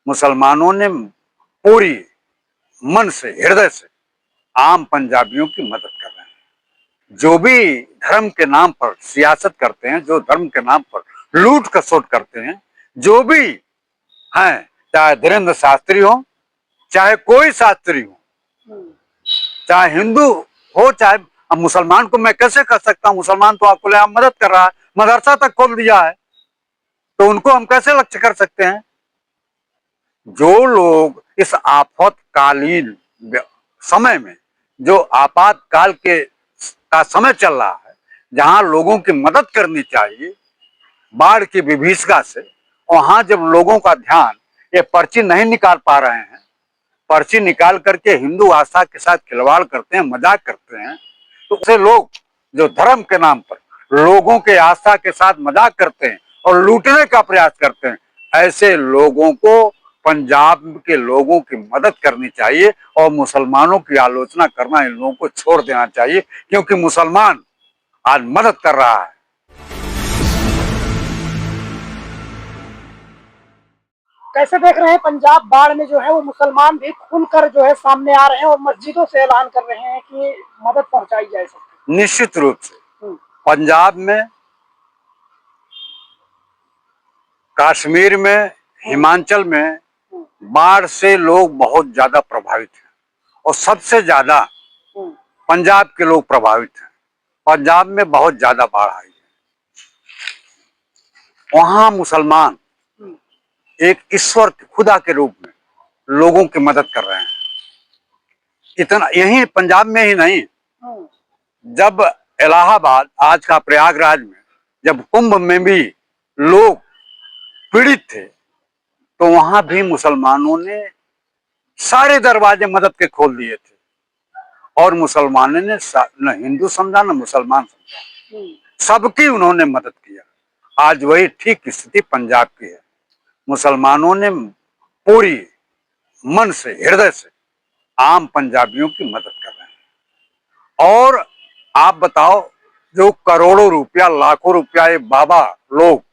मुसलमानों ने पूरी मन से, हृदय से आम पंजाबियों की मदद कर रहे हैं। जो भी धर्म के नाम पर सियासत करते हैं, जो धर्म के नाम पर लूट खसोट करते हैं, जो भी हैं, चाहे धीरेन्द्र शास्त्री हो, चाहे कोई शास्त्री हो, चाहे हिंदू हो, चाहे अब मुसलमान को मैं कैसे कर सकता हूं? मुसलमान तो आपको मदद कर रहा है, मदरसा तक खोल दिया है, तो उनको हम कैसे लक्ष्य कर सकते हैं? जो लोग इस आफतकालीन समय में, जो आपातकाल के का समय चल रहा है, जहां लोगों की मदद करनी चाहिए बाढ़ की विभीषिका से, वहां जब लोगों का ध्यान ये पर्ची नहीं निकाल पा रहे हैं, पर्ची निकाल करके हिंदू आस्था के साथ खिलवाड़ करते हैं, मजाक करते हैं, तो ऐसे लोग जो धर्म के नाम पर लोगों के आस्था के साथ मजाक करते हैं और लूटने का प्रयास करते हैं, ऐसे लोगों को, पंजाब के लोगों की मदद करनी चाहिए और मुसलमानों की आलोचना करना इन लोगों को छोड़ देना चाहिए, क्योंकि मुसलमान आज मदद कर रहा है। कैसे देख रहे हैं पंजाब बाढ़ में जो है वो मुसलमान भी खुलकर जो है सामने आ रहे हैं और मस्जिदों से ऐलान कर रहे हैं कि मदद पहुंचाई जाए सबको। निश्चित रूप से पंजाब में, कश्मीर में, हिमाचल में बाढ़ से लोग बहुत ज्यादा प्रभावित हैं और सबसे ज्यादा पंजाब के लोग प्रभावित हैं। पंजाब में बहुत ज्यादा बाढ़ आई है। वहां मुसलमान एक ईश्वर, खुदा के रूप में लोगों की मदद कर रहे हैं। इतना यही पंजाब में ही नहीं, जब इलाहाबाद, आज का प्रयागराज में, जब कुंभ में भी लोग पीड़ित थे, तो वहां भी मुसलमानों ने सारे दरवाजे मदद के खोल दिए थे और मुसलमानों ने न हिंदू समझा न मुसलमान समझा, सबकी उन्होंने मदद किया। आज वही ठीक स्थिति पंजाब की है। मुसलमानों ने पूरी मन से, हृदय से आम पंजाबियों की मदद कर रहे हैं। और आप बताओ, जो करोड़ों रुपया, लाखों रुपया ये बाबा लोग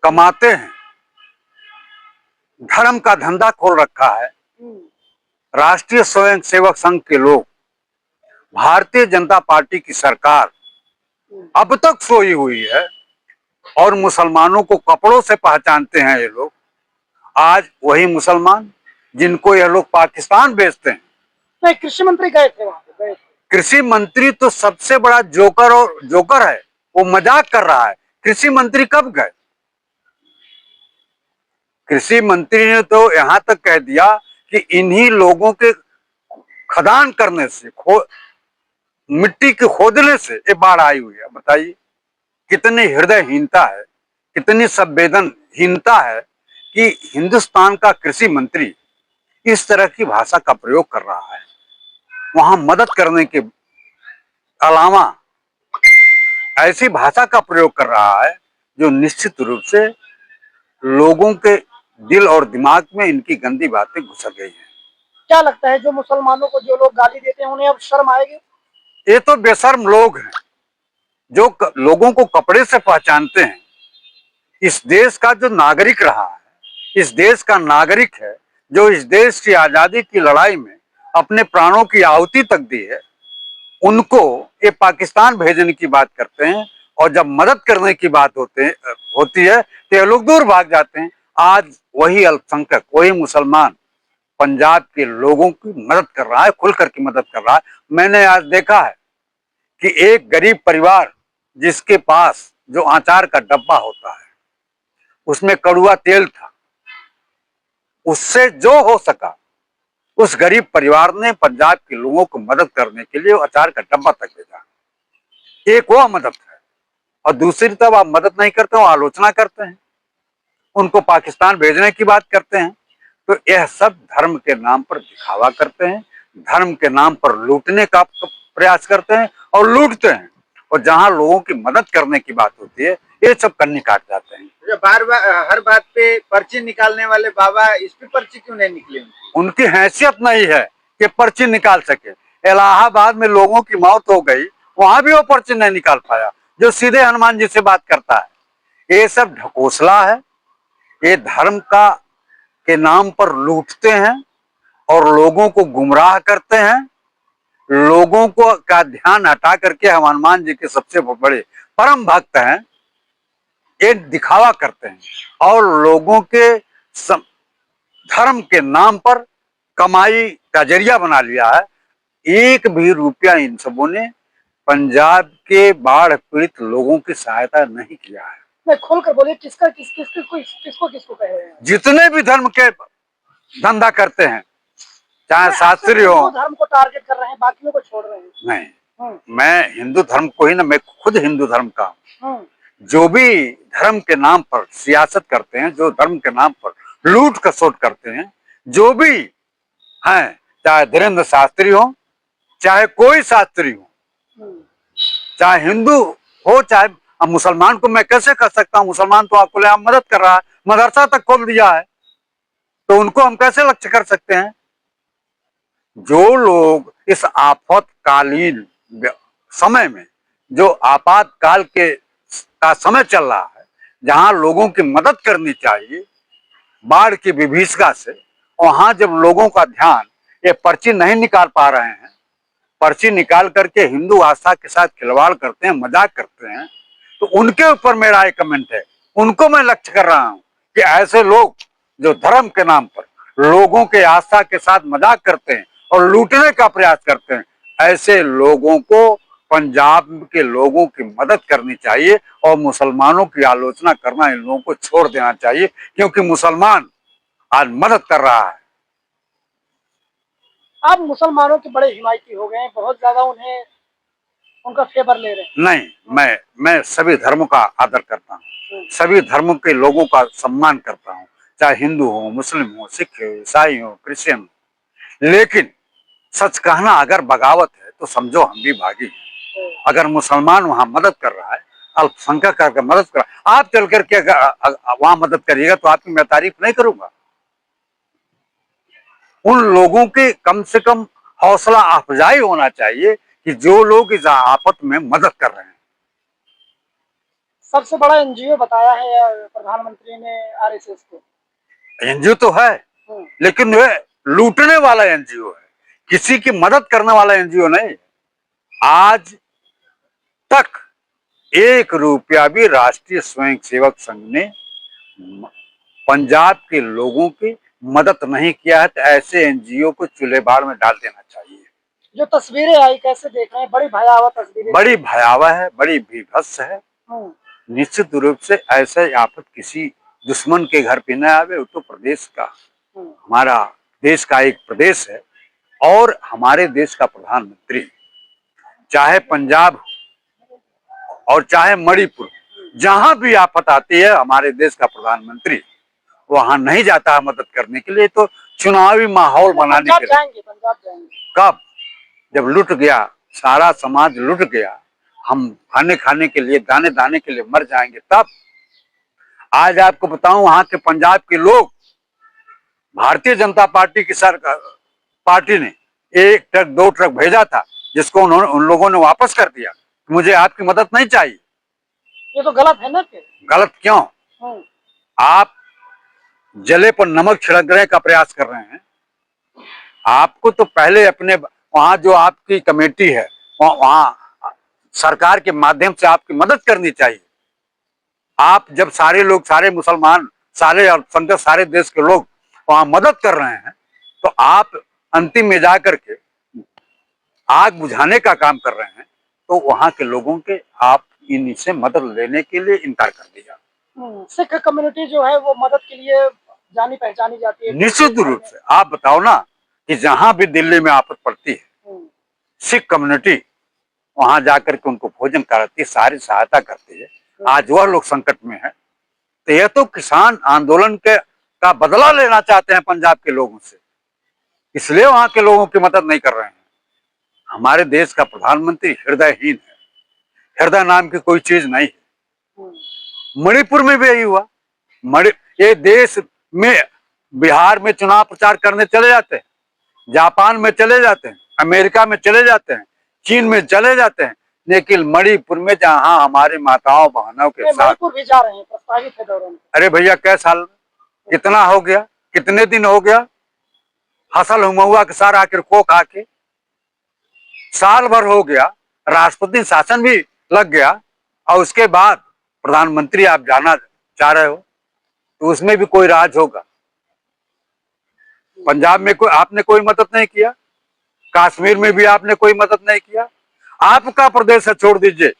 कमाते हैं, धर्म का धंधा खोल रखा है, राष्ट्रीय स्वयंसेवक संघ के लोग, भारतीय जनता पार्टी की सरकार अब तक सोई हुई है और मुसलमानों को कपड़ों से पहचानते हैं ये लोग। आज वही मुसलमान जिनको ये लोग पाकिस्तान भेजते हैं। नहीं, कृषि मंत्री गए थे वहां पे, गए थे। कृषि मंत्री तो सबसे बड़ा जोकर है, वो मजाक कर रहा है। कृषि मंत्री कब गए? कृषि मंत्री ने तो यहां तक कह दिया कि इन्हीं लोगों के खदान करने से, मिट्टी के खोदने से ये बाढ़ आई हुई है। बताइए कितनी हृदयहीनता है, कितनी संवेदनहीनता है कि हिंदुस्तान का कृषि मंत्री इस तरह की भाषा का प्रयोग कर रहा है, वहां मदद करने के अलावा ऐसी भाषा का प्रयोग कर रहा है जो निश्चित रूप से लोगों के दिल और दिमाग में इनकी गंदी बातें घुस गई हैं। क्या लगता है जो मुसलमानों को जो लोग गाली देते हैं उन्हें अब शर्म आएगी? ये तो बेशर्म लोग हैं जो लोगों को कपड़े से पहचानते हैं। इस देश का जो नागरिक रहा है, इस देश का नागरिक है, जो इस देश की आजादी की लड़ाई में अपने प्राणों की आहुति तक दी है, उनको ये पाकिस्तान भेजने की बात करते हैं और जब मदद करने की बात होती है तो ये लोग दूर भाग जाते हैं। आज वही अल्पसंख्यक, वही मुसलमान पंजाब के लोगों की मदद कर रहा है, खुलकर की मदद कर रहा है। मैंने आज देखा है कि एक गरीब परिवार जिसके पास जो अचार का डब्बा होता है उसमें कड़वा तेल था, उससे जो हो सका उस गरीब परिवार ने पंजाब के लोगों को मदद करने के लिए अचार का डब्बा तक भेजा। एक वो मदद है और दूसरी तरफ आप मदद नहीं करते हो, आलोचना करते हैं, उनको पाकिस्तान भेजने की बात करते हैं। तो यह सब धर्म के नाम पर दिखावा करते हैं, धर्म के नाम पर लूटने का प्रयास करते हैं और लूटते हैं। और जहां लोगों की मदद करने की बात होती है ये सब कन्नी काट जाते हैं। बार बार हर बात पे पर्ची निकालने वाले बाबा, इस पे पर्ची क्यों नहीं निकली? उनकी हैसियत नहीं है कि पर्ची निकाल सके। इलाहाबाद में लोगों की मौत हो गई, वहां भी वो पर्ची नहीं निकाल पाया, जो सीधे हनुमान जी से बात करता है। ये सब ढकोसला है, ये धर्म का के नाम पर लूटते हैं और लोगों को गुमराह करते हैं। लोगों को का ध्यान हटा करके हम हनुमान जी के सबसे बड़े परम भक्त हैं, ये दिखावा करते हैं और लोगों के धर्म के नाम पर कमाई का जरिया बना लिया है। एक भी रुपया इन सबों ने पंजाब के बाढ़ पीड़ित लोगों की सहायता नहीं किया है। मैं खोल कर बोलिए, किसको कह रहे हैं? जितने भी धर्म के धंधा करते हैं, चाहे शास्त्री हो। हिंदू धर्म को टारगेट कर रहे हैं, बाकियों को छोड़ रहे हैं। नहीं, मैं हिंदू धर्म को ही ना, मैं खुद हिंदू धर्म का हूँ। जो भी धर्म के नाम पर सियासत करते हैं, जो धर्म के नाम पर लूट खसोट करते हैं, जो भी हैं, चाहे धीरेन्द्र शास्त्री हो, चाहे कोई शास्त्री हो, चाहे हिंदू हो, चाहे अब मुसलमान को मैं कैसे कर सकता हूँ? मुसलमान तो आपको ले मदद कर रहा है, मदरसा तक खोल दिया है, तो उनको हम कैसे लक्ष्य कर सकते हैं? जो लोग इस आफतकालीन समय में, जो आपातकाल के का समय चल रहा है, जहां लोगों की मदद करनी चाहिए बाढ़ की विभीषिका से, वहां जब लोगों का ध्यान ये पर्ची नहीं निकाल पा रहे हैं, पर्ची निकाल करके हिंदू आस्था के साथ खिलवाड़ करते हैं, मजाक करते हैं, तो उनके ऊपर मेरा एक कमेंट है, उनको मैं लक्ष्य कर रहा हूं कि ऐसे लोग जो धर्म के नाम पर लोगों के आस्था के साथ मजाक करते हैं और लूटने का प्रयास करते हैं, ऐसे लोगों को, पंजाब के लोगों की मदद करनी चाहिए और मुसलमानों की आलोचना करना इन लोगों को छोड़ देना चाहिए, क्योंकि मुसलमान आज मदद कर रहा है। आप मुसलमानों के बड़े हिमायती हो गए हैं, बहुत ज्यादा उन्हें उनका फेवर ले रहे हैं। नहीं, मैं सभी धर्मों का आदर करता हूँ, सभी धर्मों के लोगों का सम्मान करता हूँ, चाहे हिंदू हो, मुस्लिम हो, सिख हो, ईसाई हो, क्रिश्चियन हो। लेकिन सच कहना अगर बगावत है तो समझो हम भी भागी हैं। अगर मुसलमान वहां मदद कर रहा है, अल्पसंख्यक करके मदद कर रहा है, आप चल करके वहां मदद करिएगा तो आपकी मैं तारीफ नहीं करूंगा। उन लोगों के कम से कम हौसला अफजाई होना चाहिए कि जो लोग इस आफत में मदद कर रहे हैं। सबसे बड़ा एनजीओ बताया है प्रधानमंत्री ने आरएसएस को। एनजीओ तो है, लेकिन वह लूटने वाला एनजीओ है, किसी की मदद करने वाला एनजीओ नहीं। आज तक 1 रुपया भी राष्ट्रीय स्वयंसेवक संघ ने पंजाब के लोगों की मदद नहीं किया है, तो ऐसे एनजीओ को चूल्हे बाढ़ में डाल देना चाहिए। जो तस्वीरें आई कैसे देख रहे हैं? बड़ी भयावह तस्वीरें, बड़ी भयावह है, बड़ी विभत्स है। निश्चित रूप से ऐसे आफत किसी दुश्मन के घर पे न आवे। उत्तर प्रदेश का, हमारा देश का एक प्रदेश है और हमारे देश का प्रधानमंत्री, चाहे पंजाब और चाहे मणिपुर, जहां भी आफत आती है हमारे देश का प्रधानमंत्री वहां नहीं जाता है मदद करने के लिए, तो चुनावी माहौल बनाने के लिए। पंजाब जाएंगे कब? जब लुट गया, सारा समाज लुट गया, हम खाने के लिए, दाने दाने के लिए मर जाएंगे तब। आज आपको बताऊं, वहां के पंजाब के लोग, भारतीय जनता पार्टी की पार्टी ने 1 ट्रक 2 ट्रक भेजा था, जिसको उन लोगों ने वापस कर दिया। मुझे आपकी मदद नहीं चाहिए। ये तो गलत है ना? फिर गलत क्यों? आप जले पर नमक छिड़कने का प्रयास कर रहे हैं। आपको तो पहले अपने वहां जो आपकी कमेटी है, वहां सरकार के माध्यम से आपकी मदद करनी चाहिए। आप जब सारे लोग, सारे मुसलमान, सारे अल्पसंख्यक, सारे देश के लोग वहां मदद कर रहे हैं, तो आप अंतिम में जाकर के आग बुझाने का काम कर रहे हैं, तो वहां के लोगों के आप इनसे मदद लेने के लिए इनकार कर दिया। सिख कम्युनिटी जो है वो मदद के लिए जानी पहचानी जाती है। निश्चित रूप से। आप बताओ ना कि जहां भी दिल्ली में आफत पड़ती है, सिख कम्युनिटी वहां जाकर के उनको भोजन कराती है, सारी सहायता करती है। आज वह लोग संकट में है, तो यह तो किसान आंदोलन का बदला लेना चाहते हैं पंजाब के लोगों से, इसलिए वहां के लोगों की मदद नहीं कर रहे हैं। हमारे देश का प्रधानमंत्री हृदयहीन है, हृदय नाम की कोई चीज नहीं है। मणिपुर में भी यही हुआ। ये देश में, बिहार में चुनाव प्रचार करने चले जाते हैं, जापान में चले जाते हैं, अमेरिका में चले जाते हैं, चीन में चले जाते हैं, लेकिन मणिपुर में जहां हमारे माताओं बहनों के साथ मणिपुर भी जा रहे हैं, प्रस्तावित है दौरान। अरे भैया, कै साल, कितना हो गया? कितने दिन हो गया हसल हुआ के सार आखिर को खा के, साल भर हो गया, राष्ट्रपति शासन भी लग गया, और उसके बाद प्रधानमंत्री आप जाना चाह रहे हो, तो उसमें भी कोई राज होगा। पंजाब में कोई आपने कोई मदद नहीं किया, कश्मीर में भी आपने कोई मदद नहीं किया। आपका प्रदेश है, छोड़ दीजिए,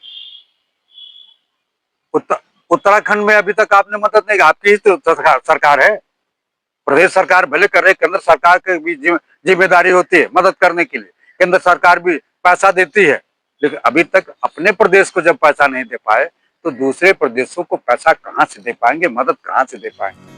उत्तराखंड में अभी तक आपने मदद नहीं की। आपकी ही तो सरकार है, प्रदेश सरकार भले कर रहे, केंद्र सरकार की भी जिम्मेदारी होती है मदद करने के लिए, केंद्र सरकार भी पैसा देती है, लेकिन अभी तक अपने प्रदेश को जब पैसा नहीं दे पाए तो दूसरे प्रदेशों को पैसा कहां से दे पाएंगे, मदद कहां से दे पाएंगे।